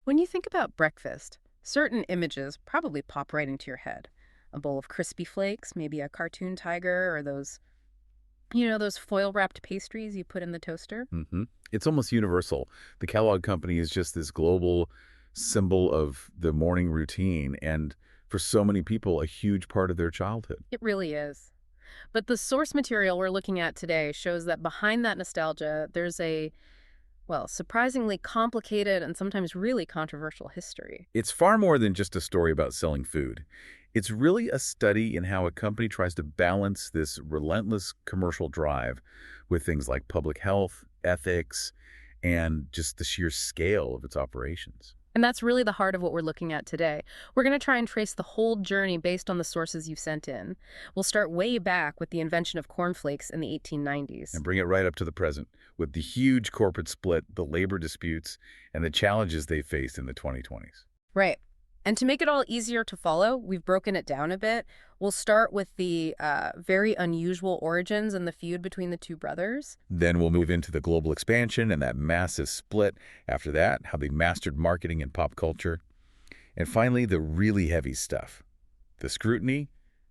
When you think about breakfast, certain images probably pop right into your head. A bowl of crispy flakes, maybe a cartoon tiger, or those foil-wrapped pastries you put in the toaster. It's almost universal. The Kellogg company is just this global symbol of the morning routine, and for so many people, a huge part of their childhood. It really is. But the source material we're looking at today shows that behind that nostalgia, there's a, well, surprisingly complicated and sometimes really controversial history. It's far more than just a story about selling food. It's really a study in how a company tries to balance this relentless commercial drive with things like public health, ethics, and just the sheer scale of its operations. And that's really the heart of what we're looking at today. We're going to try and trace the whole journey based on the sources you've sent in. We'll start way back with the invention of cornflakes in the 1890s. And bring it right up to the present with the huge corporate split, the labor disputes, and the challenges they faced in the 2020s. Right. And to make it all easier to follow, we've broken it down a bit. We'll start with the very unusual origins and the feud between the two brothers. Then we'll move into the global expansion and that massive split. After that, how they mastered marketing and pop culture. And finally, the really heavy stuff, the scrutiny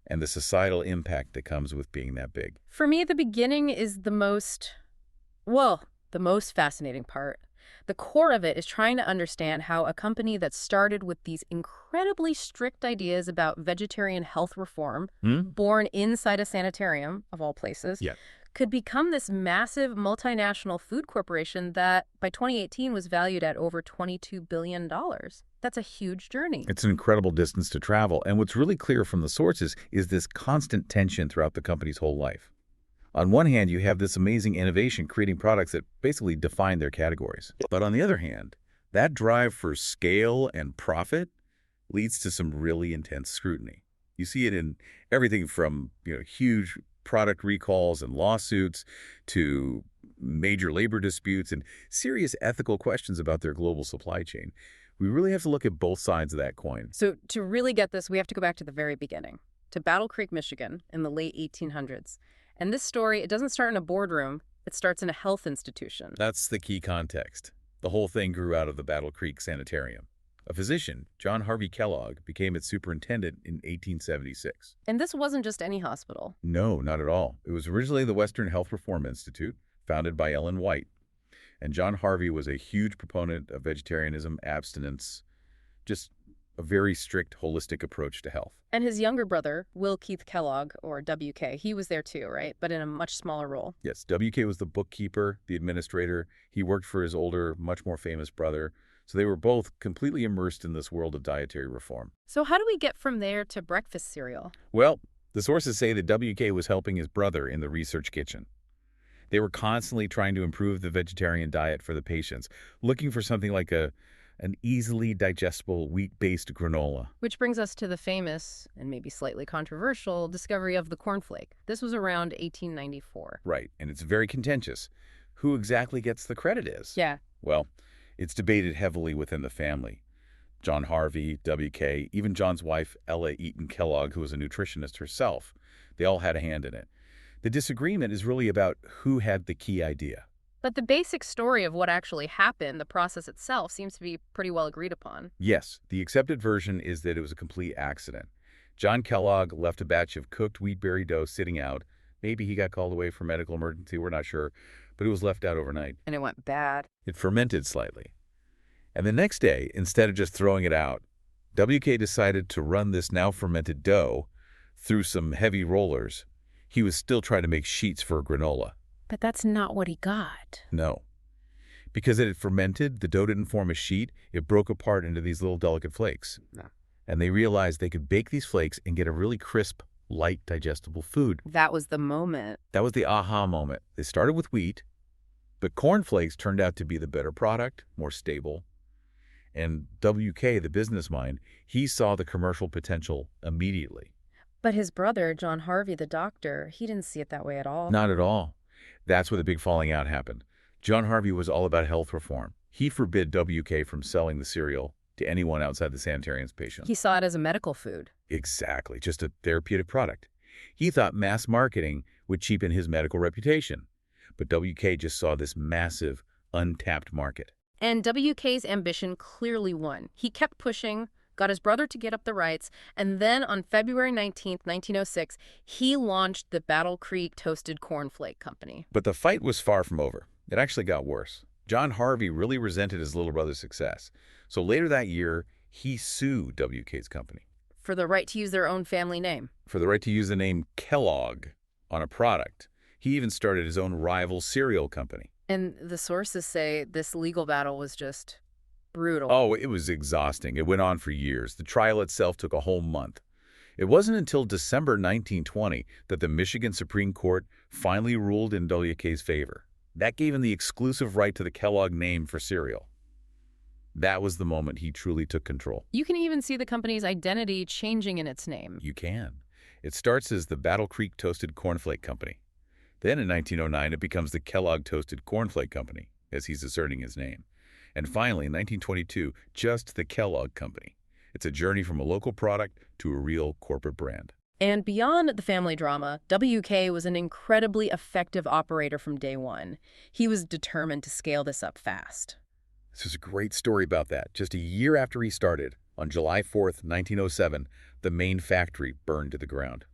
and the societal impact that comes with being that big. For me, the beginning is the most fascinating part. The core of it is trying to understand how a company that started with these incredibly strict ideas about vegetarian health reform, born inside a sanitarium, of all places, Yeah. could become this massive multinational food corporation that by 2018 was valued at over $22 billion. That's a huge journey. It's an incredible distance to travel. And what's really clear from the sources is this constant tension throughout the company's whole life. On one hand, you have this amazing innovation creating products that basically define their categories. But on the other hand, that drive for scale and profit leads to some really intense scrutiny. You see it in everything from, huge product recalls and lawsuits to major labor disputes and serious ethical questions about their global supply chain. We really have to look at both sides of that coin. So to really get this, we have to go back to the very beginning, to Battle Creek, Michigan in the late 1800s. And this story, it doesn't start in a boardroom. It starts in a health institution. That's the key context. The whole thing grew out of the Battle Creek Sanitarium. A physician, John Harvey Kellogg, became its superintendent in 1876. And this wasn't just any hospital. No, not at all. It was originally the Western Health Reform Institute, founded by Ellen White. And John Harvey was a huge proponent of vegetarianism, abstinence, just a very strict, holistic approach to health. And his younger brother, Will Keith Kellogg, or WK, he was there too, right? But in a much smaller role. Yes, WK was the bookkeeper, the administrator. He worked for his older, much more famous brother. So they were both completely immersed in this world of dietary reform. So how do we get from there to breakfast cereal? Well, the sources say that WK was helping his brother in the research kitchen. They were constantly trying to improve the vegetarian diet for the patients, looking for something like an easily digestible wheat-based granola. Which brings us to the famous, and maybe slightly controversial, discovery of the cornflake. This was around 1894. Right, and it's very contentious. Who exactly gets the credit is? Yeah. Well, it's debated heavily within the family. John Harvey, WK, even John's wife, Ella Eaton Kellogg, who was a nutritionist herself, they all had a hand in it. The disagreement is really about who had the key idea. But the basic story of what actually happened, the process itself, seems to be pretty well agreed upon. Yes, the accepted version is that it was a complete accident. John Kellogg left a batch of cooked wheat berry dough sitting out. Maybe he got called away for medical emergency, we're not sure, but it was left out overnight. And it went bad. It fermented slightly. And the next day, instead of just throwing it out, WK decided to run this now fermented dough through some heavy rollers. He was still trying to make sheets for a granola. But that's not what he got. No. Because it had fermented, the dough didn't form a sheet. It broke apart into these little delicate flakes. No. And they realized they could bake these flakes and get a really crisp, light, digestible food. That was the moment. That was the aha moment. They started with wheat, but cornflakes turned out to be the better product, more stable. And WK, the business mind, he saw the commercial potential immediately. But his brother, John Harvey, the doctor, he didn't see it that way at all. Not at all. That's where the big falling out happened. John Harvey was all about health reform. He forbid WK from selling the cereal to anyone outside the sanitarium's patients. He saw it as a medical food. Exactly, just a therapeutic product. He thought mass marketing would cheapen his medical reputation. But WK just saw this massive, untapped market. And WK's ambition clearly won. He kept pushing, got his brother to get up the rights, and then on February 19th, 1906, he launched the Battle Creek Toasted Cornflake Company. But the fight was far from over. It actually got worse. John Harvey really resented his little brother's success. So later that year, he sued WK's company. For the right to use their own family name. For the right to use the name Kellogg on a product. He even started his own rival cereal company. And the sources say this legal battle was just brutal. Oh, it was exhausting. It went on for years. The trial itself took a whole month. It wasn't until December 1920 that the Michigan Supreme Court finally ruled in WK's favor. That gave him the exclusive right to the Kellogg name for cereal. That was the moment he truly took control. You can even see the company's identity changing in its name. You can. It starts as the Battle Creek Toasted Cornflake Company. Then in 1909, it becomes the Kellogg Toasted Cornflake Company, as he's asserting his name. And finally, in 1922, just the Kellogg Company. It's a journey from a local product to a real corporate brand. And beyond the family drama, WK was an incredibly effective operator from day one. He was determined to scale this up fast. This is a great story about that. Just a year after he started, on July 4th, 1907, the main factory burned to the ground.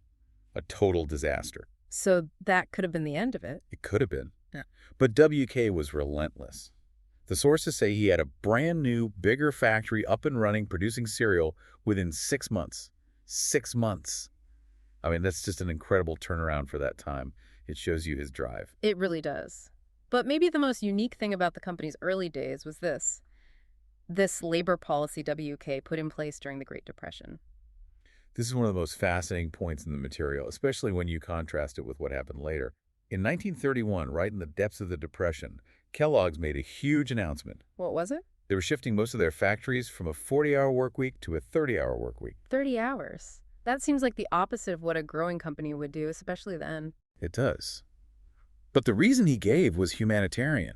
A total disaster. So that could have been the end of it. It could have been. Yeah. But WK was relentless. The sources say he had a brand new, bigger factory up and running, producing cereal within 6 months. 6 months. I mean, that's just an incredible turnaround for that time. It shows you his drive. It really does. But maybe the most unique thing about the company's early days was this labor policy WK put in place during the Great Depression. This is one of the most fascinating points in the material, especially when you contrast it with what happened later. In 1931, right in the depths of the Depression, Kellogg's made a huge announcement. What was it? They were shifting most of their factories from a 40-hour work week to a 30-hour work week. 30 hours. That seems like the opposite of what a growing company would do, especially then. It does. But the reason he gave was humanitarian.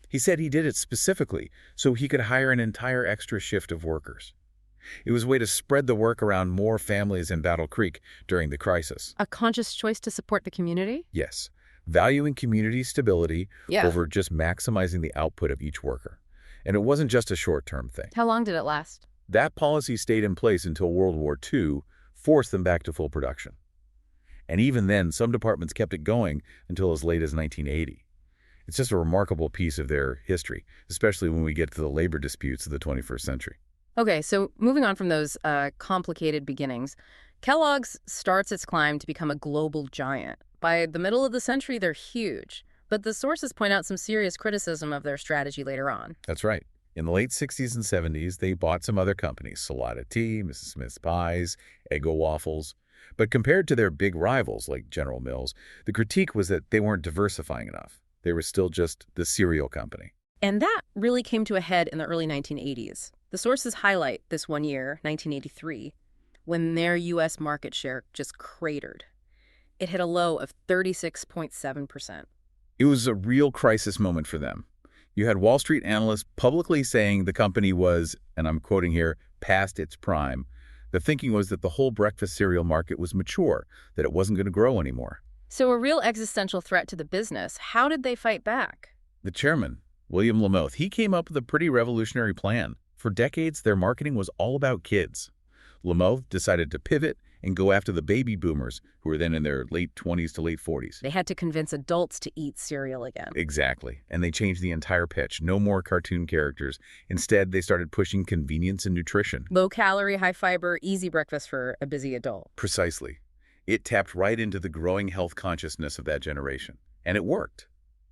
He said he did it specifically so he could hire an entire extra shift of workers. It was a way to spread the work around more families in Battle Creek during the crisis. A conscious choice to support the community? Yes. Valuing community stability over just maximizing the output of each worker. And it wasn't just a short-term thing. How long did it last? That policy stayed in place until World War II forced them back to full production. And even then, some departments kept it going until as late as 1980. It's just a remarkable piece of their history, especially when we get to the labor disputes of the 21st century. Okay, so moving on from those complicated beginnings, Kellogg's starts its climb to become a global giant. By the middle of the century, they're huge. But the sources point out some serious criticism of their strategy later on. That's right. In the late 60s and 70s, they bought some other companies, Salada Tea, Mrs. Smith's Pies, Eggo Waffles. But compared to their big rivals like General Mills, the critique was that they weren't diversifying enough. They were still just the cereal company. And that really came to a head in the early 1980s. The sources highlight this one year, 1983, when their U.S. market share just cratered. It hit a low of 36.7%. It was a real crisis moment for them. You had Wall Street analysts publicly saying the company was, and I'm quoting here, past its prime. The thinking was that the whole breakfast cereal market was mature, that it wasn't going to grow anymore. So a real existential threat to the business. How did they fight back? The chairman, William Lamoth, he came up with a pretty revolutionary plan. For decades, their marketing was all about kids. Lamoth decided to pivot and go after the baby boomers, who were then in their late 20s to late 40s. They had to convince adults to eat cereal again. Exactly. And they changed the entire pitch. No more cartoon characters. Instead, they started pushing convenience and nutrition. Low calorie, high fiber, easy breakfast for a busy adult. Precisely. It tapped right into the growing health consciousness of that generation. And it worked.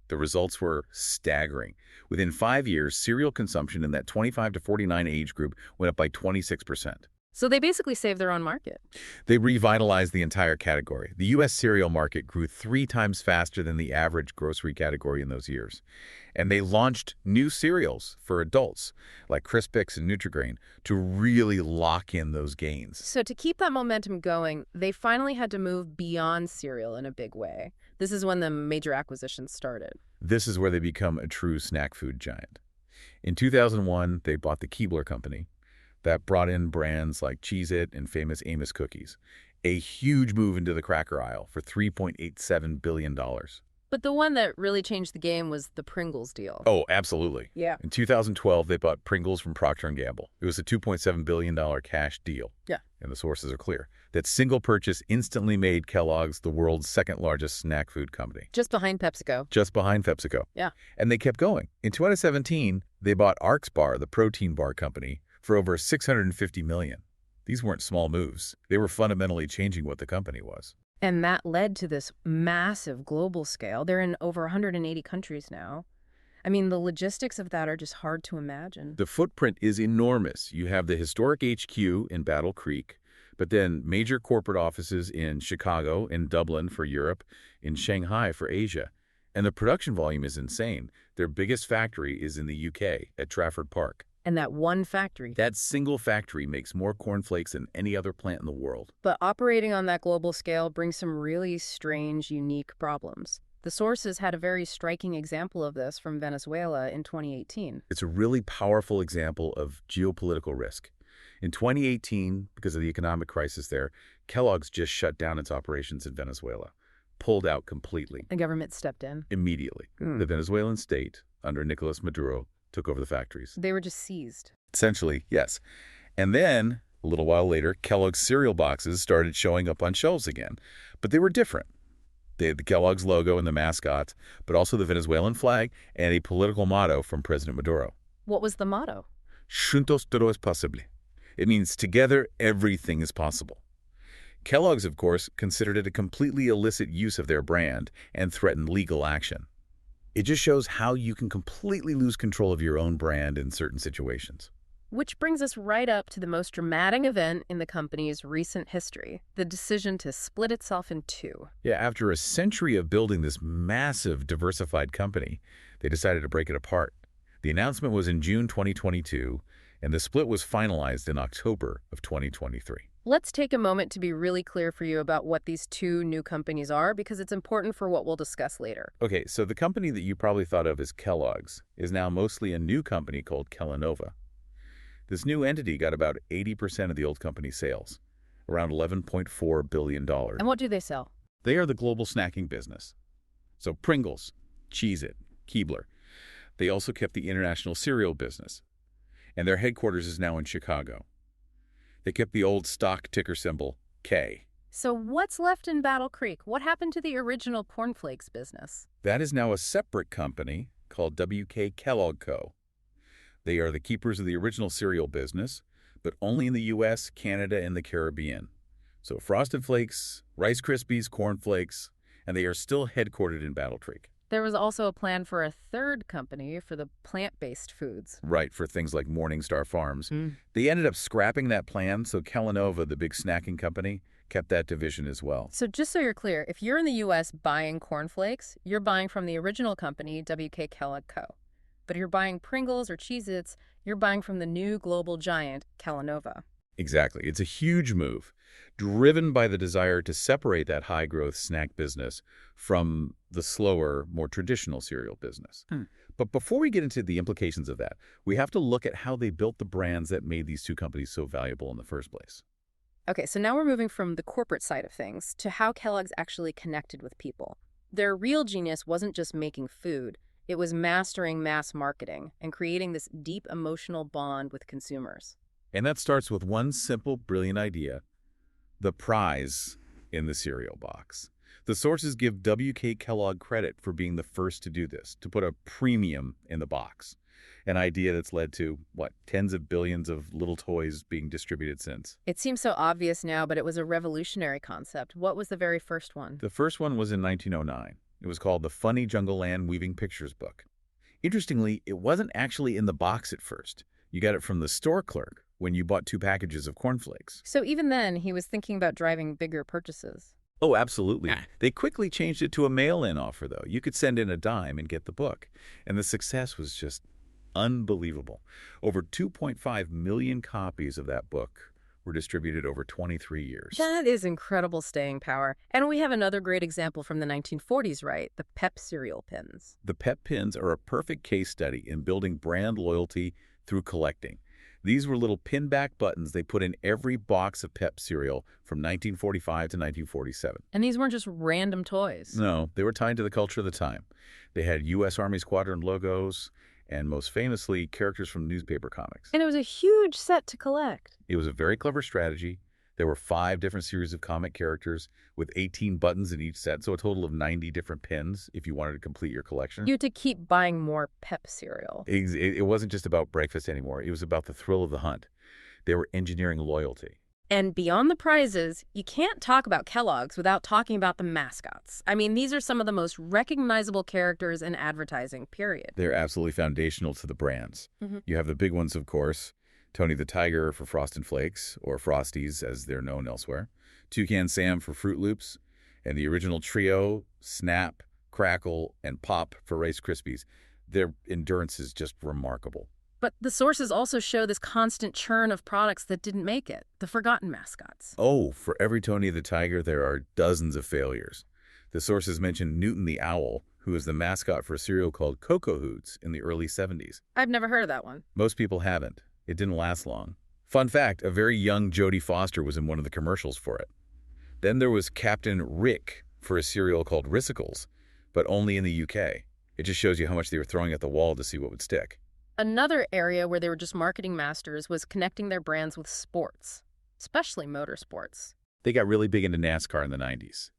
The results were staggering. Within 5 years, cereal consumption in that 25 to 49 age group went up by 26%. So they basically saved their own market. They revitalized the entire category. The U.S. cereal market grew 3 times faster than the average grocery category in those years. And they launched new cereals for adults, like Crispix and Nutri-Grain, to really lock in those gains. So to keep that momentum going, they finally had to move beyond cereal in a big way. This is when the major acquisitions started. This is where they become a true snack food giant. In 2001, they bought the Keebler Company. That brought in brands like Cheez-It and famous Amos cookies. A huge move into the cracker aisle for $3.87 billion. But the one that really changed the game was the Pringles deal. Oh, absolutely. Yeah. In 2012, they bought Pringles from Procter & Gamble. It was a $2.7 billion cash deal. Yeah. And the sources are clear. That single purchase instantly made Kellogg's the world's second largest snack food company. Just behind PepsiCo. Just behind PepsiCo. Yeah. And they kept going. In 2017, they bought Arx Bar, the protein bar company, for over $650 million. These weren't small moves. They were fundamentally changing what the company was. And that led to this massive global scale. They're in over 180 countries now. I mean, the logistics of that are just hard to imagine. The footprint is enormous. You have the historic HQ in Battle Creek, but then major corporate offices in Chicago, in Dublin for Europe, in Shanghai for Asia. And the production volume is insane. Their biggest factory is in the UK at Trafford Park. And that one factory. That single factory makes more cornflakes than any other plant in the world. But operating on that global scale brings some really strange, unique problems. The sources had a very striking example of this from Venezuela in 2018. It's a really powerful example of geopolitical risk. In 2018, because of the economic crisis there, Kellogg's just shut down its operations in Venezuela, pulled out completely. The government stepped in. Immediately. The Venezuelan state, under Nicolas Maduro, took over the factories. They were just seized. Essentially, yes. And then, a little while later, Kellogg's cereal boxes started showing up on shelves again. But they were different. They had the Kellogg's logo and the mascots, but also the Venezuelan flag and a political motto from President Maduro. What was the motto? Juntos todo es posible. It means together everything is possible. Kellogg's, of course, considered it a completely illicit use of their brand and threatened legal action. It just shows how you can completely lose control of your own brand in certain situations. Which brings us right up to the most dramatic event in the company's recent history, the decision to split itself in two. Yeah, after a century of building this massive, diversified company, they decided to break it apart. The announcement was in June 2022, and the split was finalized in October of 2023. Let's take a moment to be really clear for you about what these two new companies are, because it's important for what we'll discuss later. Okay, so the company that you probably thought of as Kellogg's is now mostly a new company called Kellanova. This new entity got about 80% of the old company's sales, around $11.4 billion. And what do they sell? They are the global snacking business. So Pringles, Cheez-It, Keebler. They also kept the international cereal business, and their headquarters is now in Chicago. They kept the old stock ticker symbol, K. So what's left in Battle Creek? What happened to the original cornflakes business? That is now a separate company called WK Kellogg Co. They are the keepers of the original cereal business, but only in the U.S., Canada, and the Caribbean. So Frosted Flakes, Rice Krispies, cornflakes, and they are still headquartered in Battle Creek. There was also a plan for a third company for the plant-based foods. Right, for things like Morningstar Farms. They ended up scrapping that plan, so Kellanova, the big snacking company, kept that division as well. So just so you're clear, if you're in the U.S. buying cornflakes, you're buying from the original company, WK Kellogg Co. But if you're buying Pringles or Cheez-Its, you're buying from the new global giant, Kellanova. Exactly. It's a huge move, driven by the desire to separate that high-growth snack business from the slower, more traditional cereal business. But before we get into the implications of that, we have to look at how they built the brands that made these two companies so valuable in the first place. Okay, so now we're moving from the corporate side of things to how Kellogg's actually connected with people. Their real genius wasn't just making food. It was mastering mass marketing and creating this deep emotional bond with consumers. And that starts with one simple, brilliant idea: the prize in the cereal box. The sources give WK Kellogg credit for being the first to do this, to put a premium in the box. An idea that's led to, tens of billions of little toys being distributed since. It seems so obvious now, but it was a revolutionary concept. What was the very first one? The first one was in 1909. It was called the Funny Jungle Land Weaving Pictures book. Interestingly, it wasn't actually in the box at first. You got it from the store clerk when you bought 2 packages of cornflakes. So even then, he was thinking about driving bigger purchases. Oh, absolutely. They quickly changed it to a mail-in offer, though. You could send in a dime and get the book. And the success was just unbelievable. Over 2.5 million copies of that book were distributed over 23 years. That is incredible staying power. And we have another great example from the 1940s, right? The Pep cereal pins. The Pep pins are a perfect case study in building brand loyalty through collecting. These were little pinback buttons they put in every box of Pep cereal from 1945 to 1947. And these weren't just random toys. No, they were tied to the culture of the time. They had U.S. Army Squadron logos and, most famously, characters from newspaper comics. And it was a huge set to collect. It was a very clever strategy. There were 5 different series of comic characters with 18 buttons in each set, so a total of 90 different pins if you wanted to complete your collection. You had to keep buying more Pep cereal. It wasn't just about breakfast anymore. It was about the thrill of the hunt. They were engineering loyalty. And beyond the prizes, you can't talk about Kellogg's without talking about the mascots. I mean, these are some of the most recognizable characters in advertising, period. They're absolutely foundational to the brands. You have the big ones, of course. Tony the Tiger for Frosted Flakes, or Frosties as they're known elsewhere. Toucan Sam for Fruit Loops. And the original trio, Snap, Crackle, and Pop for Rice Krispies. Their endurance is just remarkable. But the sources also show this constant churn of products that didn't make it, the forgotten mascots. Oh, for every Tony the Tiger, there are dozens of failures. The sources mention Newton the Owl, who was the mascot for a cereal called Cocoa Hoots in the early 70s. I've never heard of that one. Most people haven't. It didn't last long. Fun fact, a very young Jodie Foster was in one of the commercials for it. Then there was Captain Rick for a cereal called Rissicles, but only in the UK. It just shows you how much they were throwing at the wall to see what would stick. Another area where they were just marketing masters was connecting their brands with sports, especially motorsports. They got really big into NASCAR in the 90s.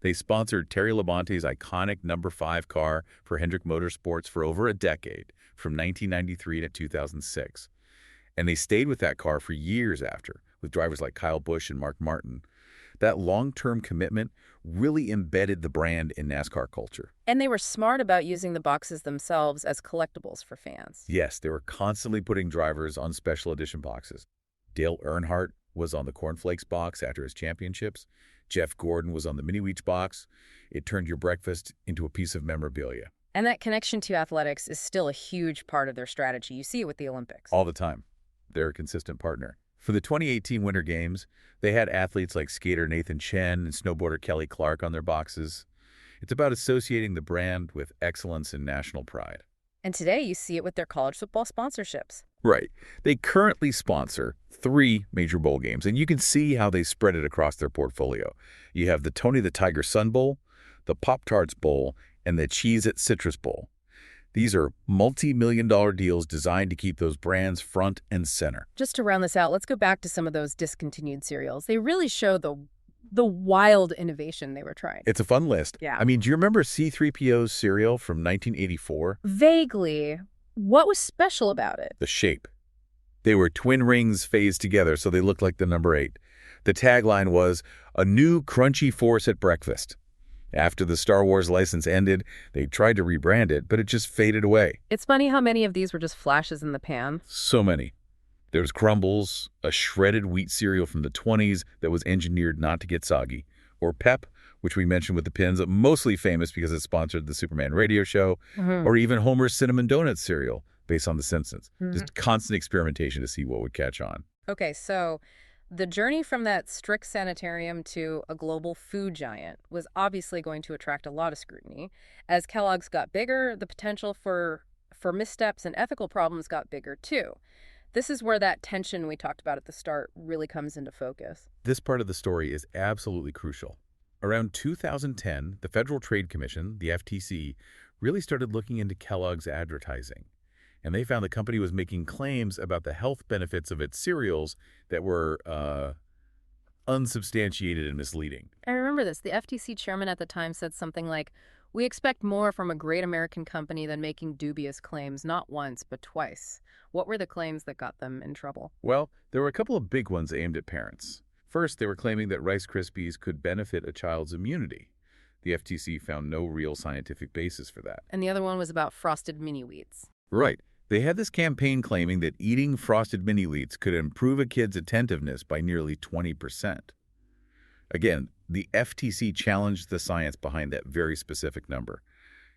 They sponsored Terry Labonte's iconic number 5 car for Hendrick Motorsports for over a decade, from 1993 to 2006. And they stayed with that car for years after, with drivers like Kyle Busch and Mark Martin. That long-term commitment really embedded the brand in NASCAR culture. And they were smart about using the boxes themselves as collectibles for fans. Yes, they were constantly putting drivers on special edition boxes. Dale Earnhardt was on the cornflakes box after his championships. Jeff Gordon was on the Mini Wheats box. It turned your breakfast into a piece of memorabilia. And that connection to athletics is still a huge part of their strategy. You see it with the Olympics. All the time. They're a consistent partner. For the 2018 Winter Games, they had athletes like skater Nathan Chen and snowboarder Kelly Clark on their boxes. It's about associating the brand with excellence and national pride. And today you see it with their college football sponsorships. Right. They currently sponsor 3 major bowl games, and you can see how they spread it across their portfolio. You have the Tony the Tiger Sun Bowl, the Pop-Tarts Bowl, and the Cheez-It Citrus Bowl. These are multi-million-dollar deals designed to keep those brands front and center. Just to round this out, let's go back to some of those discontinued cereals. They really show the wild innovation they were trying. It's a fun list. Yeah. I mean, do you remember C-3PO's cereal from 1984? Vaguely. What was special about it? The shape. They were twin rings phased together, so they looked like the number 8. The tagline was, "A new crunchy force at breakfast." After the Star Wars license ended, they tried to rebrand it, but it just faded away. It's funny how many of these were just flashes in the pan. So many. There's Crumbles, a shredded wheat cereal from the 20s that was engineered not to get soggy. Or Pep, which we mentioned with the pins, mostly famous because it sponsored the Superman radio show. Or even Homer's Cinnamon Donut cereal, based on The Simpsons. Just constant experimentation to see what would catch on. Okay, so the journey from that strict sanitarium to a global food giant was obviously going to attract a lot of scrutiny. As Kellogg's got bigger, the potential for missteps and ethical problems got bigger too. This is where that tension we talked about at the start really comes into focus. This part of the story is absolutely crucial. Around 2010, the Federal Trade Commission, the FTC, really started looking into Kellogg's advertising. And they found the company was making claims about the health benefits of its cereals that were unsubstantiated and misleading. I remember this. The FTC chairman at the time said something like, "We expect more from a great American company than making dubious claims, not once, but twice." What were the claims that got them in trouble? Well, there were a couple of big ones aimed at parents. First, they were claiming that Rice Krispies could benefit a child's immunity. The FTC found no real scientific basis for that. And the other one was about frosted mini wheats. Right. They had this campaign claiming that eating frosted mini wheats could improve a kid's attentiveness by nearly 20%. Again, the FTC challenged the science behind that very specific number.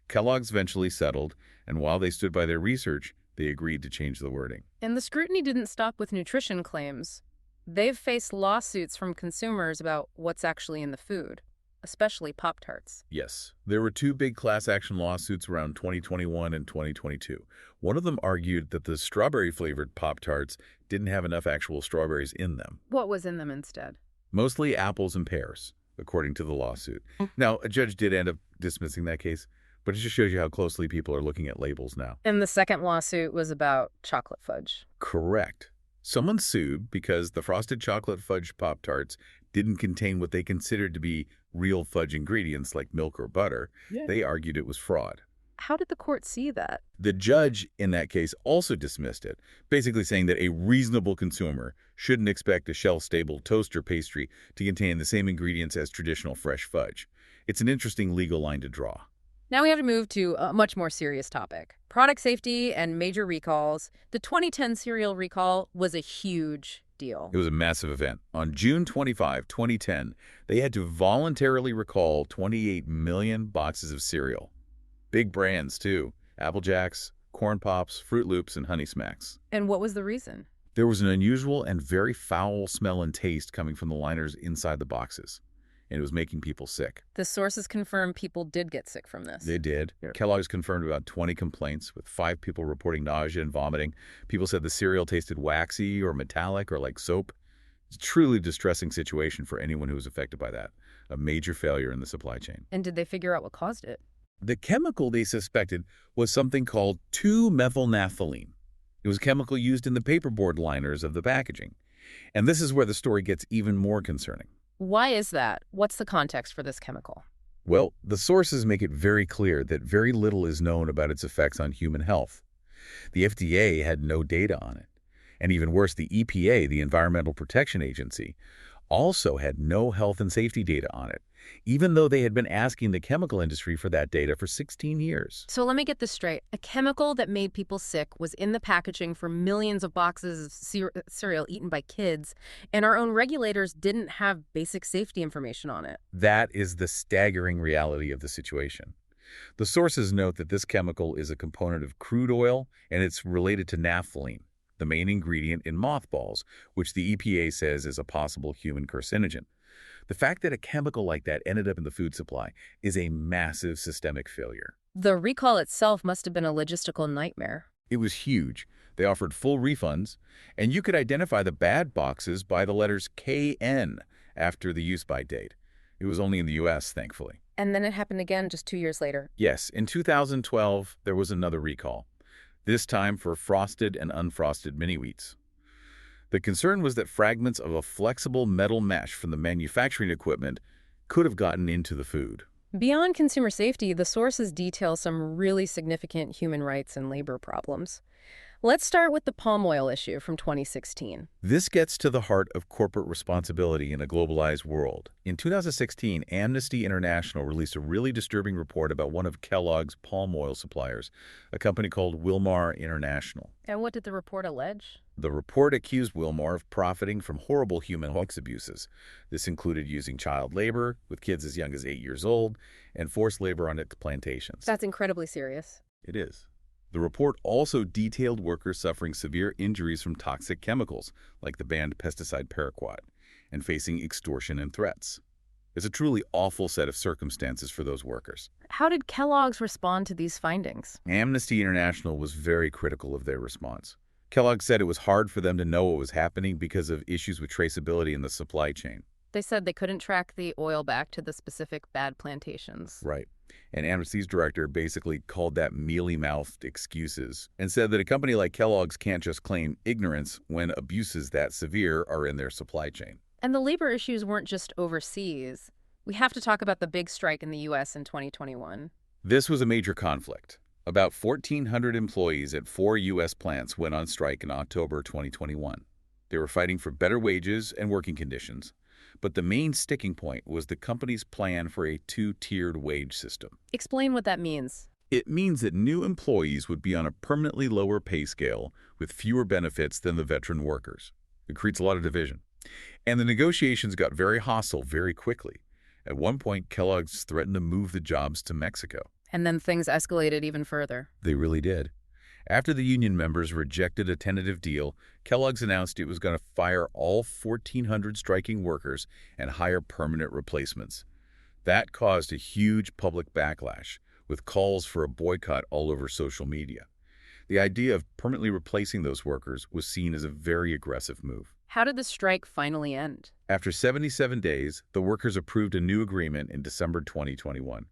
Kellogg's eventually settled, and while they stood by their research, they agreed to change the wording. And the scrutiny didn't stop with nutrition claims. They've faced lawsuits from consumers about what's actually in the food. especially Pop-Tarts. Yes, there were two big class action lawsuits around 2021 and 2022. One of them argued that the strawberry-flavored Pop-Tarts didn't have enough actual strawberries in them. What was in them instead? Mostly apples and pears, according to the lawsuit. Now, a judge did end up dismissing that case, but it just shows you how closely people are looking at labels now. And the second lawsuit was about chocolate fudge. Correct. Someone sued because the frosted chocolate fudge Pop-Tarts didn't contain what they considered to be real fudge ingredients like milk or butter. Yeah. They argued it was fraud. How did the court see that? The judge in that case also dismissed it, basically saying that a reasonable consumer shouldn't expect a shelf-stable toaster pastry to contain the same ingredients as traditional fresh fudge. It's an interesting legal line to draw. Now we have to move to a much more serious topic. Product safety and major recalls. The 2010 cereal recall was a huge deal. It was a massive event. On June 25, 2010, they had to voluntarily recall 28 million boxes of cereal. Big brands, too. Apple Jacks, Corn Pops, Fruit Loops, and Honey Smacks. And what was the reason? There was an unusual and very foul smell and taste coming from the liners inside the boxes, and it was making people sick. The sources confirm people did get sick from this. They did. Yeah. Kellogg's confirmed about 20 complaints, with 5 people reporting nausea and vomiting. People said the cereal tasted waxy or metallic or like soap. It's a truly distressing situation for anyone who was affected by that. A major failure in the supply chain. And did they figure out what caused it? The chemical they suspected was something called 2-methylnaphthalene. It was a chemical used in the paperboard liners of the packaging. And this is where the story gets even more concerning. Why is that? What's the context for this chemical? Well, the sources make it very clear that very little is known about its effects on human health. The FDA had no data on it. And even worse, the EPA, the Environmental Protection Agency, also had no health and safety data on it, even though they had been asking the chemical industry for that data for 16 years. So let me get this straight. A chemical that made people sick was in the packaging for millions of boxes of cereal eaten by kids, and our own regulators didn't have basic safety information on it. That is the staggering reality of the situation. The sources note that this chemical is a component of crude oil, and it's related to naphthalene, the main ingredient in mothballs, which the EPA says is a possible human carcinogen. The fact that a chemical like that ended up in the food supply is a massive systemic failure. The recall itself must have been a logistical nightmare. It was huge. They offered full refunds, and you could identify the bad boxes by the letters KN after the use-by date. It was only in the U.S., thankfully. And then it happened again just 2 years later. Yes, in 2012, there was another recall, this time for frosted and unfrosted mini-wheats. The concern was that fragments of a flexible metal mesh from the manufacturing equipment could have gotten into the food. Beyond consumer safety, the sources detail some really significant human rights and labor problems. Let's start with the palm oil issue from 2016. This gets to the heart of corporate responsibility in a globalized world. In 2016, Amnesty International released a really disturbing report about one of Kellogg's palm oil suppliers, a company called Wilmar International. And what did the report allege? The report accused Wilmar of profiting from horrible human rights abuses. This included using child labor, with kids as young as 8 years old, and forced labor on its plantations. That's incredibly serious. It is. The report also detailed workers suffering severe injuries from toxic chemicals, like the banned pesticide paraquat, and facing extortion and threats. It's a truly awful set of circumstances for those workers. How did Kellogg's respond to these findings? Amnesty International was very critical of their response. Kellogg said it was hard for them to know what was happening because of issues with traceability in the supply chain. They said they couldn't track the oil back to the specific bad plantations. Right. And Amnesty's director basically called that mealy-mouthed excuses and said that a company like Kellogg's can't just claim ignorance when abuses that severe are in their supply chain. And the labor issues weren't just overseas. We have to talk about the big strike in the U.S. in 2021. This was a major conflict. About 1,400 employees at 4 U.S. plants went on strike in October 2021. They were fighting for better wages and working conditions. But the main sticking point was the company's plan for a 2-tiered wage system. Explain what that means. It means that new employees would be on a permanently lower pay scale with fewer benefits than the veteran workers. It creates a lot of division. And the negotiations got very hostile very quickly. At one point, Kellogg's threatened to move the jobs to Mexico. And then things escalated even further. They really did. After the union members rejected a tentative deal, Kellogg's announced it was going to fire all 1,400 striking workers and hire permanent replacements. That caused a huge public backlash, with calls for a boycott all over social media. The idea of permanently replacing those workers was seen as a very aggressive move. How did the strike finally end? After 77 days, the workers approved a new agreement in December 2021.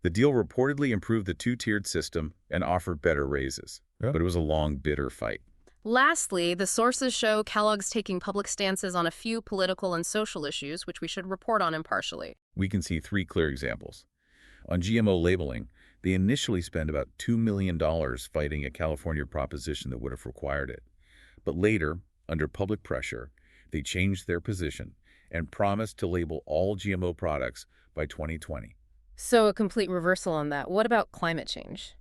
The deal reportedly improved the two-tiered system and offered better raises. But it was a long, bitter fight. Lastly, the sources show Kellogg's taking public stances on a few political and social issues, which we should report on impartially. We can see 3 clear examples. On GMO labeling, they initially spent about $2 million fighting a California proposition that would have required it. But later, under public pressure, they changed their position and promised to label all GMO products by 2020. So a complete reversal on that. What about climate change?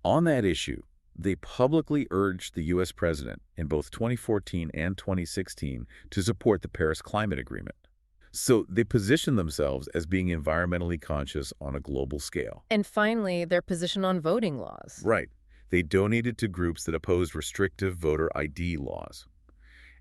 On that issue, they publicly urged the U.S. president in both 2014 and 2016 to support the Paris Climate Agreement. So they positioned themselves as being environmentally conscious on a global scale. And finally, their position on voting laws. Right. They donated to groups that opposed restrictive voter ID laws.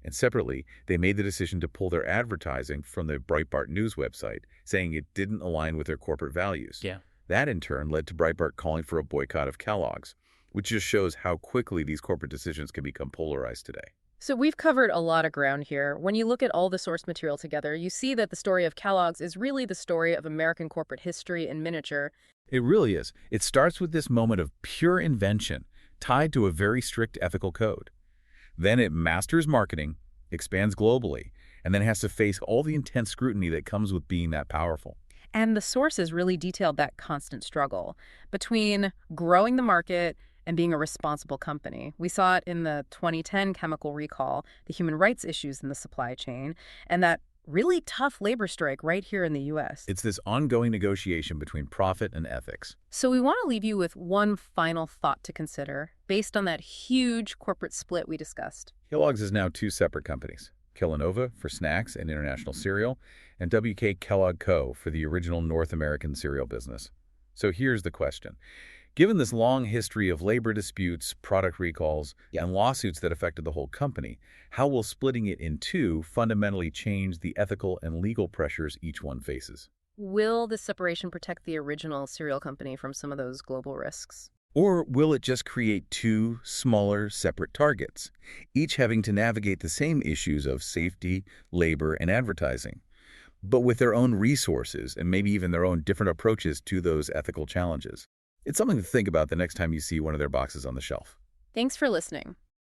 And separately, they made the decision to pull their advertising from the Breitbart News website, saying it didn't align with their corporate values. Yeah. That, in turn, led to Breitbart calling for a boycott of Kellogg's, which just shows how quickly these corporate decisions can become polarized today. So we've covered a lot of ground here. When you look at all the source material together, you see that the story of Kellogg's is really the story of American corporate history in miniature. It really is. It starts with this moment of pure invention tied to a very strict ethical code. Then it masters marketing, expands globally, and then has to face all the intense scrutiny that comes with being that powerful. And the sources really detailed that constant struggle between growing the market and being a responsible company. We saw it in the 2010 chemical recall, the human rights issues in the supply chain, and that really tough labor strike right here in the U.S. It's this ongoing negotiation between profit and ethics. So we want to leave you with one final thought to consider based on that huge corporate split we discussed. Kellogg's is now 2 separate companies, Kellanova for snacks and international cereal, and WK Kellogg Co. for the original North American cereal business. So here's the question. Given this long history of labor disputes, product recalls, and lawsuits that affected the whole company, how will splitting it in 2 fundamentally change the ethical and legal pressures each one faces? Will this separation protect the original cereal company from some of those global risks? Or will it just create 2 smaller, separate targets, each having to navigate the same issues of safety, labor, and advertising, but with their own resources and maybe even their own different approaches to those ethical challenges? It's something to think about the next time you see one of their boxes on the shelf. Thanks for listening.